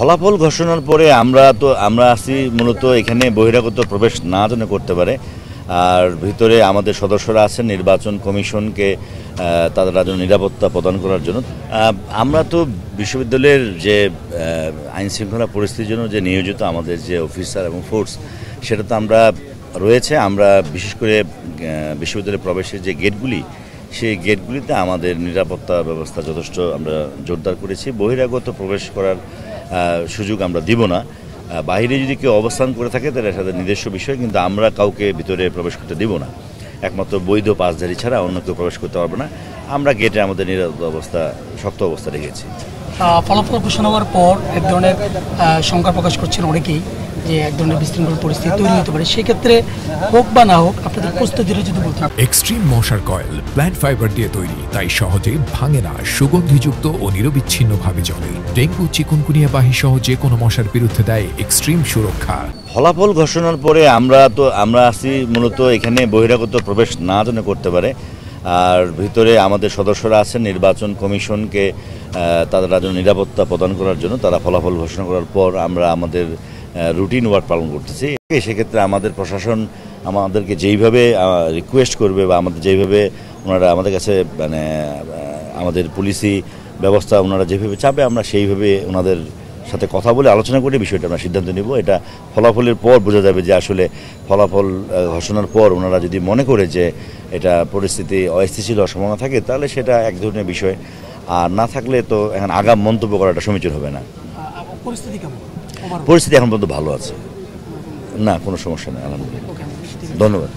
ফলাফল ঘোষণার পরে আমরা আছি মূলত এখানে বহিরাগত প্রবেশ না যেন করতে পারে, আর ভিতরে আমাদের সদস্যরা আছেন নির্বাচন কমিশনকে তাদের জন্য নিরাপত্তা প্রদান করার জন্য। আমরা তো বিশ্ববিদ্যালয়ের যে আইন শৃঙ্খলা পরিস্থিতির জন্য যে নিয়োজিত আমাদের যে অফিসার এবং ফোর্স, সেটা তো আমরা রয়েছে। আমরা বিশেষ করে বিশ্ববিদ্যালয়ে প্রবেশের যে গেটগুলি, সেই গেটগুলিতে আমাদের নিরাপত্তা ব্যবস্থা যথেষ্ট আমরা জোরদার করেছি। বহিরাগত প্রবেশ করার সুযোগ আমরা দিব না। বাইরে যদি কেউ অবস্থান করে থাকে তাহলে তাদের নিজস্ব বিষয়, কিন্তু আমরা কাউকে ভিতরে প্রবেশ করতে দিব না। একমাত্র বৈধ পাসধারী ছাড়া অন্য কেউ প্রবেশ করতে পারবে না। আমরা গেটে আমাদের নিরাপত্তা অবস্থা শক্ত অবস্থা রেখেছি। ফলাফল ঘোষণা হওয়ার পর এক ধরনের শঙ্কা প্রকাশ করছেন অনেকেই যে এক ধরনের বিশৃঙ্খল পরিস্থিতি তৈরি হতে পারে। সেক্ষেত্রে হোক বা না হোক আপনাদের প্রস্তুতির যদি বলতে এক্সট্রিম মশার কয়েল প্ল্যান্ট ফাইবার দিয়ে তৈরি, তাই সহজে ভাঙে না, সুগন্ধিযুক্ত ও নিরবিচ্ছিন্নভাবে জ্বলে। ডেঙ্গু চিকুনগুনিয়া বাহি সহ যে কোনো মশার বিরুদ্ধে দেয় এক্সট্রিম সুরক্ষা। ফলাফল ঘোষণার পরে আমরা আছি মূলত এখানে বহিরাগত প্রবেশ না যেন করতে পারে, আর ভিতরে আমাদের সদস্যরা আছেন নির্বাচন কমিশনকে তাদের জন্য নিরাপত্তা প্রদান করার জন্য। তারা ফলাফল ঘোষণা করার পর আমরা আমাদের রুটিন ওয়ার্ক পালন করতেছি। সেক্ষেত্রে আমাদের প্রশাসন আমাদেরকে যেইভাবে রিকোয়েস্ট করবে বা আমাদের যেইভাবে ওনারা আমাদের কাছে মানে আমাদের পুলিশি ব্যবস্থা ওনারা যেভাবে চাবে, আমরা সেইভাবে ওনাদের সাথে কথা বলে আলোচনা করে বিষয়টা আমরা সিদ্ধান্ত নেব। এটা ফলাফলের পর বোঝা যাবে যে আসলে ফলাফল ঘোষণার পর ওনারা যদি মনে করে যে এটা পরিস্থিতি অস্থিতিশীল হওয়ার সম্ভাবনা থাকে, তাহলে সেটা এক ধরনের বিষয়। আর না থাকলে তো এখন আগাম মন্তব্য করাটা সমীচীন হবে না। পরিস্থিতি এখন পর্যন্ত ভালো আছে, না কোনো সমস্যা নেই, আলহামদুলিল্লাহ। ধন্যবাদ।